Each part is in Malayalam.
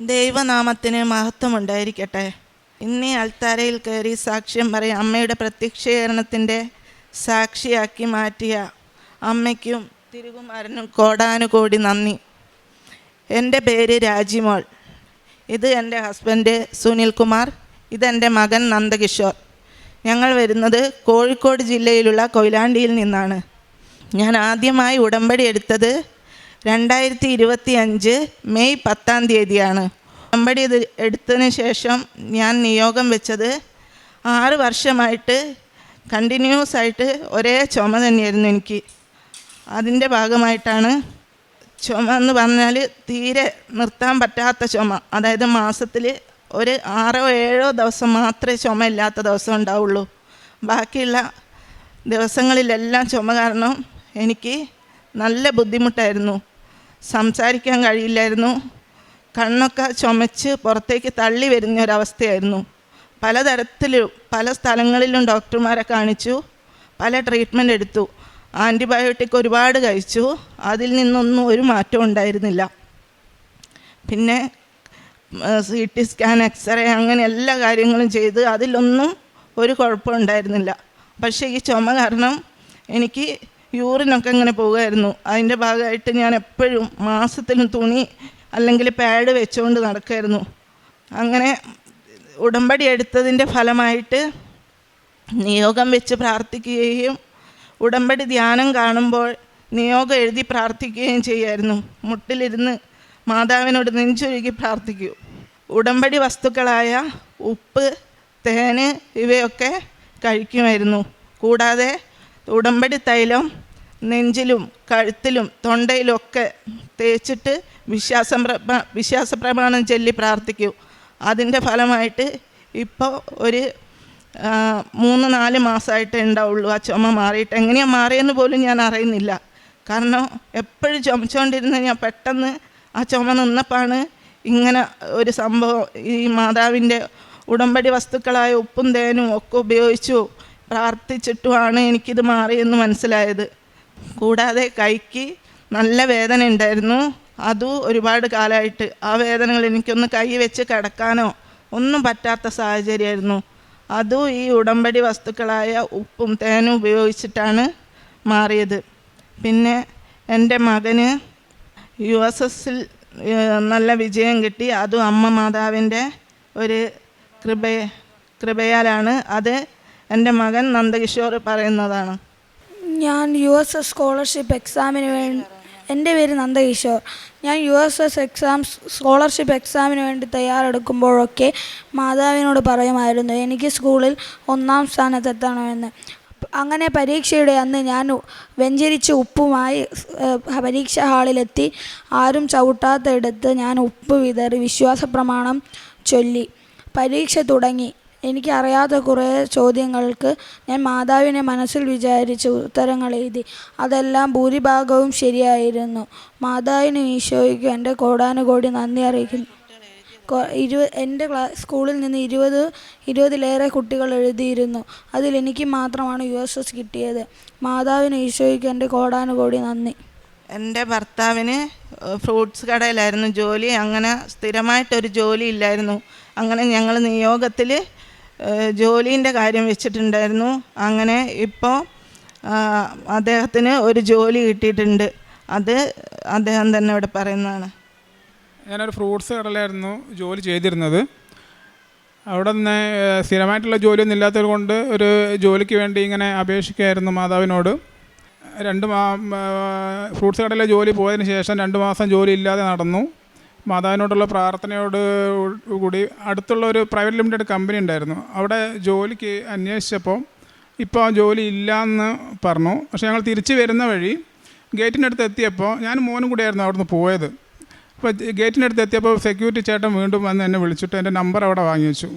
ദൈവനാമത്തിന് മഹത്വമുണ്ടായിരിക്കട്ടെ. ഇന്ന് അൽത്താരയിൽ കയറി സാക്ഷ്യം പറയാം. അമ്മയുടെ പ്രത്യക്ഷീകരണത്തിൻ്റെ സാക്ഷിയാക്കി മാറ്റിയ അമ്മയ്ക്കും തിരുകുമാരനും കോടാനുകോടി നന്ദി. എൻ്റെ പേര് രാജിമോൾ. ഇത് എൻ്റെ ഹസ്ബൻഡ് സുനിൽ കുമാർ. ഇതെൻ്റെ മകൻ നന്ദകിഷോർ. ഞങ്ങൾ വരുന്നത് കോഴിക്കോട് ജില്ലയിലുള്ള കൊയിലാണ്ടിയിൽ നിന്നാണ്. ഞാൻ ആദ്യമായി ഉടമ്പടി എടുത്തത് 2025 മെയ് 10 ഉടമ്പടി എടുത്തതിന് ശേഷം ഞാൻ നിയോഗം വെച്ചത് 6 വർഷമായിട്ട് കണ്ടിന്യൂസ് ആയിട്ട് ഒരേ ചുമ തന്നെയായിരുന്നു എനിക്ക്. അതിൻ്റെ ഭാഗമായിട്ടാണ് ചുമ എന്ന് പറഞ്ഞാൽ തീരെ നിർത്താൻ പറ്റാത്ത ചുമ. അതായത് മാസത്തിൽ ഒരു 6-7 ദിവസം മാത്രമേ ചുമ ഇല്ലാത്ത ദിവസം ഉണ്ടാവുള്ളൂ. ബാക്കിയുള്ള ദിവസങ്ങളിലെല്ലാം ചുമ കാരണം എനിക്ക് നല്ല ബുദ്ധിമുട്ടായിരുന്നു. സംസാരിക്കാൻ കഴിയില്ലായിരുന്നു. കണ്ണൊക്കെ ചുമച്ച് പുറത്തേക്ക് തള്ളി വരുന്നൊരവസ്ഥയായിരുന്നു. പല സ്ഥലങ്ങളിലും ഡോക്ടർമാരെ കാണിച്ചു, പല ട്രീറ്റ്മെൻറ്റ് എടുത്തു, ആൻറ്റിബയോട്ടിക് ഒരുപാട് കഴിച്ചു. അതിൽ നിന്നൊന്നും ഒരു മാറ്റവും ഉണ്ടായിരുന്നില്ല. പിന്നെ CT സ്കാൻ, എക്സ്റേ, അങ്ങനെ എല്ലാ കാര്യങ്ങളും ചെയ്ത് അതിലൊന്നും ഒരു കുഴപ്പം ഉണ്ടായിരുന്നില്ല. പക്ഷേ ഈ ചുമ കാരണം എനിക്ക് യൂറിനൊക്കെ ഇങ്ങനെ പോകുമായിരുന്നു. അതിൻ്റെ ഭാഗമായിട്ട് ഞാൻ എപ്പോഴും മാസത്തിലും തുണി അല്ലെങ്കിൽ പാഡ് വെച്ചുകൊണ്ട് നടക്കുമായിരുന്നു. അങ്ങനെ ഉടമ്പടി എടുത്തതിൻ്റെ ഫലമായിട്ട് നിയോഗം വെച്ച് പ്രാർത്ഥിക്കുകയും ഉടമ്പടി ധ്യാനം കാണുമ്പോൾ നിയോഗം എഴുതി പ്രാർത്ഥിക്കുകയും ചെയ്യുമായിരുന്നു. മുട്ടിലിരുന്ന് മാതാവിനോട് നെഞ്ചുരുകി പ്രാർത്ഥിക്കൂ. ഉടമ്പടി വസ്തുക്കളായ ഉപ്പ്, തേന് ഇവയൊക്കെ കഴിക്കുമായിരുന്നു. കൂടാതെ ഉടമ്പടി തൈലം നെഞ്ചിലും കഴുത്തിലും തൊണ്ടയിലും ഒക്കെ തേച്ചിട്ട് വിശ്വാസപ്രമാണം ചൊല്ലി പ്രാർത്ഥിക്കൂ. അതിൻ്റെ ഫലമായിട്ട് ഇപ്പോൾ ഒരു 3-4 മാസമായിട്ടേ ഉണ്ടാവുള്ളൂ ആ ചുമ മാറിയിട്ട്. എങ്ങനെയാണ് മാറിയെന്ന് പോലും ഞാൻ അറിയുന്നില്ല. കാരണം എപ്പോഴും ചുമച്ചുകൊണ്ടിരുന്ന ഞാൻ പെട്ടെന്ന് ആ ചുമ നിന്നപ്പോഴാണ് ഇങ്ങനെ ഒരു സംഭവം. ഈ മാതാവിൻ്റെ ഉടമ്പടി വസ്തുക്കളായ ഉപ്പും തേനും ഒക്കെ ഉപയോഗിച്ചു പ്രാർത്ഥിച്ചിട്ടുമാണ് എനിക്കിത് മാറിയെന്ന് മനസ്സിലായത്. കൂടാതെ കൈക്ക് നല്ല വേദന ഉണ്ടായിരുന്നു. അതും ഒരുപാട് കാലമായിട്ട് ആ വേദനകൾ എനിക്കൊന്ന് കൈ വെച്ച് കിടക്കാനോ ഒന്നും പറ്റാത്ത സാഹചര്യമായിരുന്നു. അതും ഈ ഉടമ്പടി വസ്തുക്കളായ ഉപ്പും തേനും ഉപയോഗിച്ചിട്ടാണ് മാറിയത്. പിന്നെ എൻ്റെ മകന് USSൽ നല്ല വിജയം കിട്ടി. അതും അമ്മ മാതാവിൻ്റെ ഒരു കൃപയാലാണ്. അത് എൻ്റെ മകൻ നന്ദകിഷോർ പറയുന്നതാണ്. ഞാൻ USS സ്കോളർഷിപ്പ് എക്സാമിന് എൻ്റെ പേര് നന്ദകിഷോർ. ഞാൻ USS സ്കോളർഷിപ്പ് എക്സാമിന് വേണ്ടി തയ്യാറെടുക്കുമ്പോഴൊക്കെ മാതാവിനോട് പറയുമായിരുന്നു എനിക്ക് സ്കൂളിൽ 1ാം സ്ഥാനത്തെത്തണമെന്ന്. അങ്ങനെ പരീക്ഷയുടെ അന്ന് ഞാൻ വെഞ്ചരിച്ച് ഉപ്പുമായി പരീക്ഷാ ഹാളിലെത്തി. ആരും ചവിട്ടാത്തയിടത്ത് ഞാൻ ഉപ്പ് വിതറി വിശ്വാസപ്രമാണം ചൊല്ലി. പരീക്ഷ തുടങ്ങി. എനിക്കറിയാത്ത കുറേ ചോദ്യങ്ങൾക്ക് ഞാൻ മാതാവിനെ മനസ്സിൽ വിചാരിച്ച് ഉത്തരങ്ങൾ എഴുതി. അതെല്ലാം ഭൂരിഭാഗവും ശരിയായിരുന്നു. മാതാവിനും ഈശോയ്ക്കും എൻ്റെ കോടാനുകോടി നന്ദി അറിയിക്കുന്നു. എൻ്റെ സ്കൂളിൽ നിന്ന് 20-ലേറെ കുട്ടികൾ എഴുതിയിരുന്നു. അതിലെനിക്ക് മാത്രമാണ് USS കിട്ടിയത്. മാതാവിനും ഈശോയ്ക്കും എൻ്റെ കോടാനുകോടി നന്ദി. എൻ്റെ ഭർത്താവിന് ഫ്രൂട്ട്സ് കടയിലായിരുന്നു ജോലി. അങ്ങനെ സ്ഥിരമായിട്ടൊരു ജോലി ഇല്ലായിരുന്നു. അങ്ങനെ ഞങ്ങൾ നിയോഗത്തിൽ ജോലീൻ്റെ കാര്യം വെച്ചിട്ടുണ്ടായിരുന്നു. അങ്ങനെ ഇപ്പോൾ അദ്ദേഹത്തിന് ഒരു ജോലി കിട്ടിയിട്ടുണ്ട്. അത് അദ്ദേഹം തന്നെ ഇവിടെ പറയുന്നതാണ്. ഞാനൊരു ഫ്രൂട്ട്സ് കടയിലായിരുന്നു ജോലി ചെയ്തിരുന്നത്. അവിടെ നിന്ന് സ്ഥിരമായിട്ടുള്ള ജോലിയൊന്നും ഇല്ലാത്തത് കൊണ്ട് ഒരു ജോലിക്ക് വേണ്ടി ഇങ്ങനെ അപേക്ഷിക്കുകയായിരുന്നു മാതാവിനോട്. ഫ്രൂട്ട്സ് കടയിലെ ജോലി പോയതിന് ശേഷം 2 മാസം ജോലി ഇല്ലാതെ നടന്നു. മാതാവിനോടുള്ള പ്രാർത്ഥനയോട് കൂടി അടുത്തുള്ള ഒരു പ്രൈവറ്റ് ലിമിറ്റഡ് കമ്പനി ഉണ്ടായിരുന്നു. അവിടെ ജോലിക്ക് അന്വേഷിച്ചപ്പോൾ ഇപ്പോൾ ജോലി ഇല്ലയെന്ന് പറഞ്ഞു. പക്ഷേ ഞങ്ങൾ തിരിച്ച് വരുന്ന വഴി ഗേറ്റിനടുത്ത് എത്തിയപ്പോൾ ഞാൻ മോനും കൂടിയായിരുന്നു അവിടുന്ന് പോയത്. അപ്പോൾ ഗേറ്റിനടുത്ത് എത്തിയപ്പോൾ സെക്യൂരിറ്റി ചേട്ടൻ വീണ്ടും വന്ന് എന്നെ വിളിച്ചിട്ട് എൻ്റെ നമ്പർ അവിടെ വാങ്ങി വെച്ചു.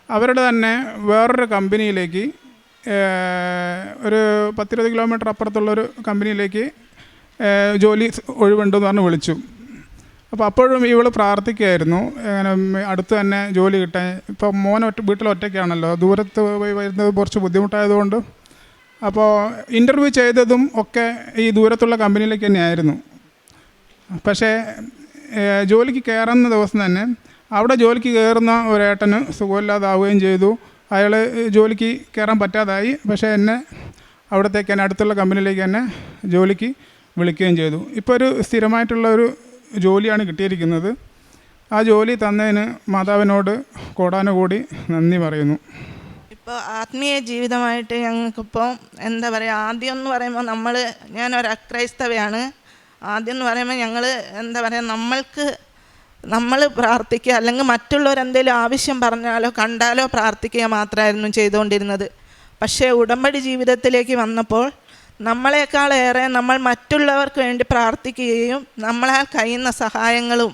അവരുടെ തന്നെ വേറൊരു കമ്പനിയിലേക്ക്, ഒരു 10-20 കിലോമീറ്റർ അപ്പുറത്തുള്ളൊരു കമ്പനിയിലേക്ക് ജോലി ഒഴിവുണ്ടെന്ന് പറഞ്ഞ് വിളിച്ചു. അപ്പോൾ അപ്പോഴും ഇവൾ പ്രാർത്ഥിക്കുകയായിരുന്നു അങ്ങനെ അടുത്ത് തന്നെ ജോലി കിട്ടാൻ. ഇപ്പോൾ മോൻ വീട്ടിൽ ഒറ്റയ്ക്കാണല്ലോ, ദൂരത്ത് പോയി വരുന്നത് കുറച്ച് ബുദ്ധിമുട്ടായതുകൊണ്ട്. അപ്പോൾ ഇൻ്റർവ്യൂ ചെയ്തതും ഒക്കെ ഈ ദൂരത്തുള്ള കമ്പനിയിലേക്ക് തന്നെയായിരുന്നു. പക്ഷേ ജോലിക്ക് കയറുന്ന ദിവസം തന്നെ അവിടെ ജോലിക്ക് കയറുന്ന ഒരേട്ടന് സുഖമില്ലാതാവുകയും ചെയ്തു. അയാൾ ജോലിക്ക് കയറാൻ പറ്റാതായി. പക്ഷേ എന്നെ അവിടത്തേക്ക് തന്നെ അടുത്തുള്ള കമ്പനിയിലേക്ക് തന്നെ ജോലിക്ക് വിളിക്കുകയും ചെയ്തു. ഇപ്പോൾ ഒരു സ്ഥിരമായിട്ടുള്ള ഒരു ജോലിയാണ് കിട്ടിയിരിക്കുന്നത്. ആ ജോലി തന്നതിന് മാതാവിനോട് കോടാനുകൂടി നന്ദി പറയുന്നു. ഇപ്പോൾ ആത്മീയ ജീവിതമായിട്ട് ഞങ്ങൾക്കിപ്പോൾ എന്താ പറയുക, ആദ്യം എന്ന് പറയുമ്പോൾ ഞാനൊരു അക്രൈസ്തവയാണ്. ആദ്യം എന്ന് പറയുമ്പോൾ ഞങ്ങൾ എന്താ പറയുക, നമ്മൾ പ്രാർത്ഥിക്കുക, അല്ലെങ്കിൽ മറ്റുള്ളവരെന്തെങ്കിലും ആവശ്യം പറഞ്ഞാലോ കണ്ടാലോ പ്രാർത്ഥിക്കുക മാത്രമായിരുന്നു ചെയ്തുകൊണ്ടിരുന്നത്. പക്ഷേ ഉടമ്പടി ജീവിതത്തിലേക്ക് വന്നപ്പോൾ നമ്മളെക്കാളേറെ നമ്മൾ മറ്റുള്ളവർക്ക് വേണ്ടി പ്രാർത്ഥിക്കുകയും നമ്മളാൽ കഴിയുന്ന സഹായങ്ങളും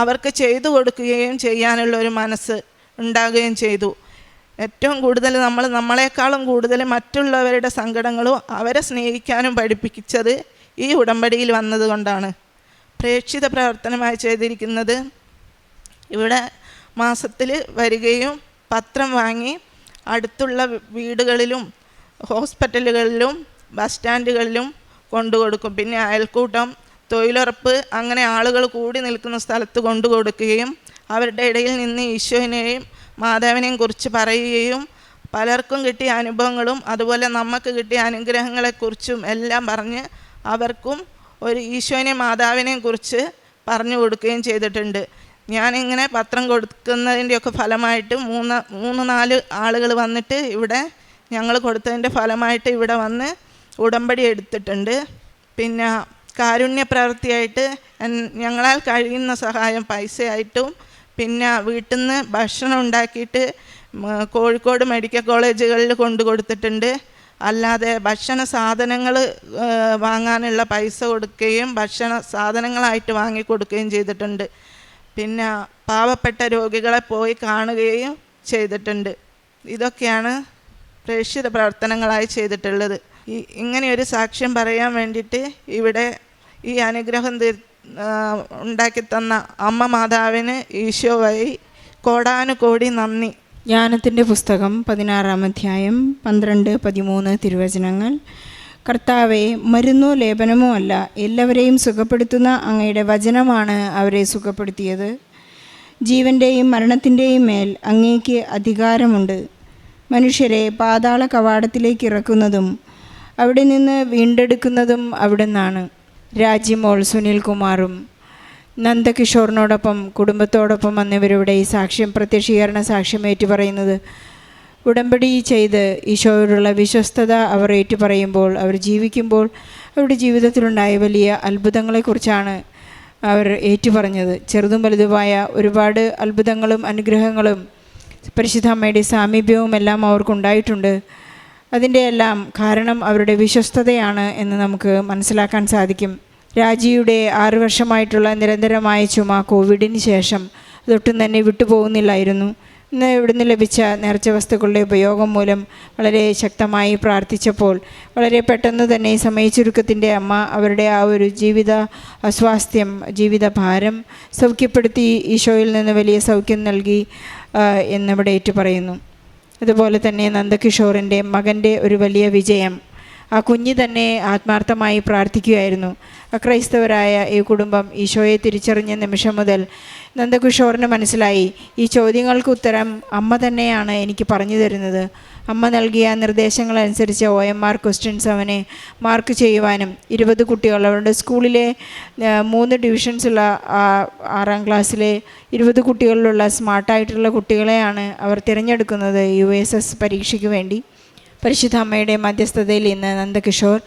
അവർക്ക് ചെയ്തു കൊടുക്കുകയും ചെയ്യാനുള്ള ഒരു മനസ്സ് ഉണ്ടാകുകയും ചെയ്തു. ഏറ്റവും കൂടുതൽ നമ്മളെക്കാളും കൂടുതൽ മറ്റുള്ളവരുടെ സങ്കടങ്ങളും അവരെ സ്നേഹിക്കാനും പഠിപ്പിച്ചത് ഈ ഉടമ്പടിയിൽ വന്നതുകൊണ്ടാണ്. പ്രേക്ഷിത പ്രവർത്തനമായി ചെയ്തിരിക്കുന്നത്, ഇവിടെ മാസത്തിൽ വരികയും പത്രം വാങ്ങി അടുത്തുള്ള വീടുകളിലും ഹോസ്പിറ്റലുകളിലും ബസ് സ്റ്റാൻഡുകളിലും കൊണ്ടുകൊടുക്കും. പിന്നെ അയൽക്കൂട്ടം, തൊഴിലുറപ്പ്, അങ്ങനെ ആളുകൾ കൂടി നിൽക്കുന്ന സ്ഥലത്ത് കൊണ്ടുകൊടുക്കുകയും അവരുടെ ഇടയിൽ നിന്ന് ഈശോനെയും മാതാവിനെയും കുറിച്ച് പറയുകയും പലർക്കും കിട്ടിയ അനുഭവങ്ങളും അതുപോലെ നമുക്ക് കിട്ടിയ അനുഗ്രഹങ്ങളെക്കുറിച്ചും എല്ലാം പറഞ്ഞ് അവർക്കും ഒരു ഈശോനെയും മാതാവിനെയും കുറിച്ച് പറഞ്ഞു കൊടുക്കുകയും ചെയ്തിട്ടുണ്ട്. ഞാനിങ്ങനെ പത്രം കൊടുക്കുന്നതിൻ്റെയൊക്കെ ഫലമായിട്ട് 3-4 ആളുകൾ വന്നിട്ട് ഇവിടെ ഞങ്ങൾ കൊടുത്തതിൻ്റെ ഫലമായിട്ട് ഇവിടെ വന്ന് ഉടമ്പടി എടുത്തിട്ടുണ്ട്. പിന്നെ കാരുണ്യ പ്രവൃത്തിയായിട്ട് ഞങ്ങളാൽ കഴിയുന്ന സഹായം പൈസയായിട്ടും പിന്നെ വീട്ടിൽ നിന്ന് ഭക്ഷണം ഉണ്ടാക്കിയിട്ട് കോഴിക്കോട് മെഡിക്കൽ കോളേജുകളിൽ കൊണ്ടു കൊടുത്തിട്ടുണ്ട്. അല്ലാതെ ഭക്ഷണ സാധനങ്ങൾ വാങ്ങാനുള്ള പൈസ കൊടുക്കുകയും ഭക്ഷണ സാധനങ്ങളായിട്ട് വാങ്ങിക്കൊടുക്കുകയും ചെയ്തിട്ടുണ്ട്. പിന്നെ പാവപ്പെട്ട രോഗികളെ പോയി കാണുകയും ചെയ്തിട്ടുണ്ട്. ഇതൊക്കെയാണ് പ്രേക്ഷിത പ്രവർത്തനങ്ങളായി ചെയ്തിട്ടുള്ളത്. ഇങ്ങനെയൊരു സാക്ഷ്യം പറയാൻ വേണ്ടിയിട്ട് ഇവിടെ ഈ അനുഗ്രഹം ഉണ്ടാക്കി തന്ന അമ്മ മാതാവിന് ഈശോ വഴി കോടാനുകോടി നന്ദി. ജ്ഞാനത്തിൻ്റെ പുസ്തകം 16-ാം അധ്യായം 12-13 തിരുവചനങ്ങൾ. കർത്താവെ, മരുന്നോ ലേപനമോ അല്ല, എല്ലാവരെയും സുഖപ്പെടുത്തുന്ന അങ്ങയുടെ വചനമാണ് അവരെ സുഖപ്പെടുത്തിയത്. ജീവൻ്റെയും മരണത്തിൻ്റെയും മേൽ അങ്ങേക്ക് അധികാരമുണ്ട്. മനുഷ്യരെ പാതാള കവാടത്തിലേക്ക് ഇറക്കുന്നതും അവിടെ നിന്ന് വീണ്ടെടുക്കുന്നതും അവിടുന്നാണ്. രാജിമോൾ സുനിൽകുമാറും നന്ദകിഷോറിനോടൊപ്പം കുടുംബത്തോടൊപ്പം വന്നവരുടെ ഈ സാക്ഷ്യം പ്രത്യക്ഷീകരണ സാക്ഷ്യം ഏറ്റുപറയുന്നത്, ഉടമ്പടി ചെയ്ത് ഈശോയോടുള്ള വിശ്വസ്തത അവർ ഏറ്റുപറയുമ്പോൾ, അവർ ജീവിക്കുമ്പോൾ അവരുടെ ജീവിതത്തിലുണ്ടായ വലിയ അത്ഭുതങ്ങളെക്കുറിച്ചാണ് അവർ ഏറ്റുപറഞ്ഞത്. ചെറുതും വലുതുമായ ഒരുപാട് അത്ഭുതങ്ങളും അനുഗ്രഹങ്ങളും പരിശുദ്ധ അമ്മയുടെ സാമീപ്യവും എല്ലാം അവർക്കുണ്ടായിട്ടുണ്ട്. അതിൻ്റെ എല്ലാം കാരണം അവരുടെ വിശ്വസ്തതയാണ് എന്ന് നമുക്ക് മനസ്സിലാക്കാൻ സാധിക്കും. രാജിയുടെ 6 വർഷമായിട്ടുള്ള നിരന്തരമായ ചുമ കോവിഡിന് ശേഷം അതൊട്ടും തന്നെ വിട്ടുപോകുന്നില്ലായിരുന്നു. ഇന്ന് ഇവിടുന്ന് ലഭിച്ച നേർച്ച വസ്തുക്കളുടെ ഉപയോഗം മൂലം വളരെ ശക്തമായി പ്രാർത്ഥിച്ചപ്പോൾ വളരെ പെട്ടെന്ന് തന്നെ സമയച്ചുരുക്കത്തിൻ്റെ അമ്മ അവരുടെ ആ ഒരു ജീവിത അസ്വാസ്ഥ്യം, ജീവിത ഭാരം സൗഖ്യപ്പെടുത്തി ഈശോയിൽ നിന്ന് വലിയ സൗഖ്യം നൽകി എന്നിവിടെ ഏറ്റുപറയുന്നു. അതുപോലെ തന്നെ നന്ദകിഷോറിൻ്റെ മകൻ്റെ ഒരു വലിയ വിജയം, ആ കുഞ്ഞ് തന്നെ ആത്മാർത്ഥമായി പ്രാർത്ഥിക്കുകയായിരുന്നു. അക്രൈസ്തവരായ ഈ കുടുംബം ഈശോയെ തിരിച്ചറിഞ്ഞ നിമിഷം മുതൽ നന്ദകിഷോറിന് മനസ്സിലായി, ഈ ചോദ്യങ്ങൾക്ക് ഉത്തരം അമ്മ തന്നെയാണ് എനിക്ക് പറഞ്ഞു തരുന്നത്. അമ്മ നൽകിയ നിർദ്ദേശങ്ങളനുസരിച്ച് OMR ക്വസ്റ്റ്യൻസ് അവനെ മാർക്ക് ചെയ്യുവാനും 20 കുട്ടികൾ, അവരുടെ സ്കൂളിലെ 3 ഡിവിഷൻസുള്ള 6ാം ക്ലാസ്സിലെ 20 കുട്ടികളിലുള്ള സ്മാർട്ടായിട്ടുള്ള കുട്ടികളെയാണ് അവർ തിരഞ്ഞെടുക്കുന്നത് USS പരീക്ഷയ്ക്ക് വേണ്ടി. പരിശുദ്ധ അമ്മയുടെ മധ്യസ്ഥതയിൽ ഇന്ന് നന്ദകിഷോർ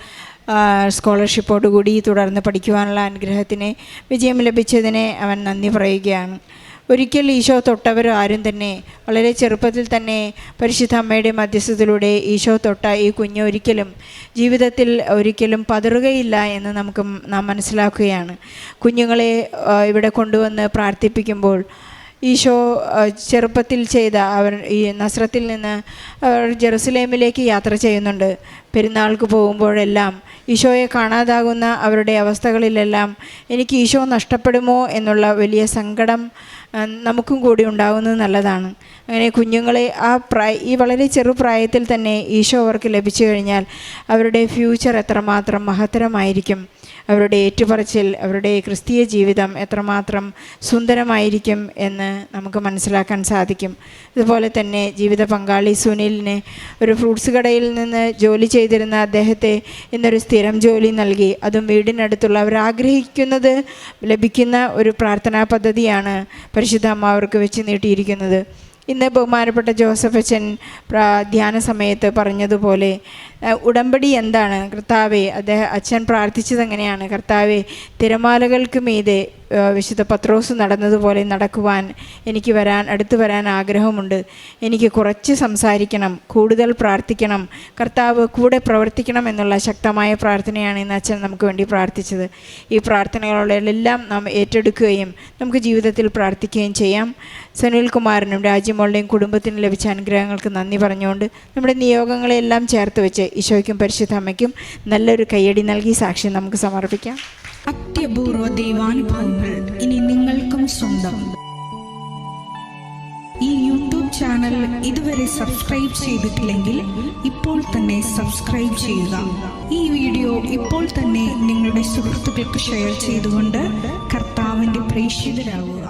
സ്കോളർഷിപ്പോടുകൂടി തുടർന്ന് പഠിക്കുവാനുള്ള അനുഗ്രഹത്തിന് വിജയം ലഭിച്ചതിനെ അവൻ നന്ദി പറയുകയാണ്. ഒരിക്കൽ ഈശോ തൊട്ടവർ ആരും തന്നെ വളരെ ചെറുപ്പത്തിൽ തന്നെ പരിശുദ്ധ അമ്മയുടെ മധ്യസ്ഥതയിലൂടെ ഈശോ തൊട്ട ഈ കുഞ്ഞ് ജീവിതത്തിൽ ഒരിക്കലും പതറുകയില്ല എന്ന് നാം മനസ്സിലാക്കുകയാണ്. കുഞ്ഞുങ്ങളെ ഇവിടെ കൊണ്ടുവന്ന് പ്രാർത്ഥിപ്പിക്കുമ്പോൾ ഈശോ ചെറുപ്പത്തിൽ ചെയ്ത ഈ നസ്രത്തിൽ നിന്ന് ജെറുസലേമിലേക്ക് യാത്ര ചെയ്യുന്നുണ്ട്. പെരുന്നാൾക്ക് പോകുമ്പോഴെല്ലാം ഈശോയെ കാണാതാകുന്ന അവരുടെ അവസ്ഥകളിലെല്ലാം എനിക്ക് ഈശോ നഷ്ടപ്പെടുമോ എന്നുള്ള വലിയ സങ്കടം നമുക്കും കൂടി ഉണ്ടാകുന്നത് നല്ലതാണ്. അങ്ങനെ കുഞ്ഞുങ്ങളെ ഈ വളരെ ചെറുപ്രായത്തിൽ തന്നെ ഈശോ അവർക്ക് ലഭിച്ചു കഴിഞ്ഞാൽ അവരുടെ ഫ്യൂച്ചർ എത്രമാത്രം മഹത്തരമായിരിക്കും. അവരുടെ ഏറ്റുപറച്ചിൽ, അവരുടെ ക്രിസ്തീയ ജീവിതം എത്രമാത്രം സുന്ദരമായിരിക്കും എന്ന് നമുക്ക് മനസ്സിലാക്കാൻ സാധിക്കും. അതുപോലെ തന്നെ ജീവിത പങ്കാളി സുനിലിന് ഒരു ഫ്രൂട്ട്സ് കടയിൽ നിന്ന് ജോലി ചെയ്തിരുന്ന അദ്ദേഹത്തെ ഇന്നൊരു സ്ഥിരം ജോലി നൽകി. അതും വീടിനടുത്തുള്ള അവരാഗ്രഹിക്കുന്നത് ലഭിക്കുന്ന ഒരു പ്രാർത്ഥനാ പദ്ധതിയാണ് പരിശുദ്ധ അമ്മ അവർക്ക് വെച്ച് നീട്ടിയിരിക്കുന്നത്. ഇന്ന് ബഹുമാനപ്പെട്ട ജോസഫ് അച്ഛൻ ധ്യാന സമയത്ത് പറഞ്ഞതുപോലെ ഉടമ്പടി എന്താണ്? കർത്താവെ, അച്ഛൻ പ്രാർത്ഥിച്ചത് എങ്ങനെയാണ്? കർത്താവെ, തിരമാലകൾക്ക് മീതെ വിശുദ്ധ പത്രോസ് നടന്നതുപോലെ നടക്കുവാൻ എനിക്ക് അടുത്ത് വരാൻ ആഗ്രഹമുണ്ട്. എനിക്ക് കുറച്ച് സംസാരിക്കണം, കൂടുതൽ പ്രാർത്ഥിക്കണം, കർത്താവ് കൂടെ പ്രവർത്തിക്കണം എന്നുള്ള ശക്തമായ പ്രാർത്ഥനയാണ് ഇന്ന് അച്ഛൻ നമുക്ക് വേണ്ടി പ്രാർത്ഥിച്ചത്. ഈ പ്രാർത്ഥനകളെല്ലാം നാം ഏറ്റെടുക്കുകയും നമുക്ക് ജീവിതത്തിൽ പ്രാർത്ഥിക്കുകയും ചെയ്യാം. സുനിൽകുമാറിനും രാജ്യമോളുടെയും കുടുംബത്തിനും ലഭിച്ച അനുഗ്രഹങ്ങൾക്ക് നന്ദി പറഞ്ഞുകൊണ്ട് നമ്മുടെ നിയോഗങ്ങളെല്ലാം ചേർത്ത് വെച്ച് ഈശോയ്ക്കും പരിശുദ്ധ അമ്മയ്ക്കും നല്ലൊരു കയ്യടി നൽകി സാക്ഷ്യം നമുക്ക് സമർപ്പിക്കാം. അത്യപൂർവ ദൈവാനുഭവങ്ങൾ ഇനി നിങ്ങൾക്കും സ്വന്തം. ഈ യൂട്യൂബ് ചാനൽ ഇതുവരെ സബ്സ്ക്രൈബ് ചെയ്തിട്ടില്ലെങ്കിൽ ഇപ്പോൾ തന്നെ സബ്സ്ക്രൈബ് ചെയ്യുക. ഈ വീഡിയോ ഇപ്പോൾ തന്നെ നിങ്ങളുടെ സുഹൃത്തുക്കൾക്ക് ഷെയർ ചെയ്തുകൊണ്ട് കർത്താവിൻ്റെ പ്രേക്ഷിതരാകുക.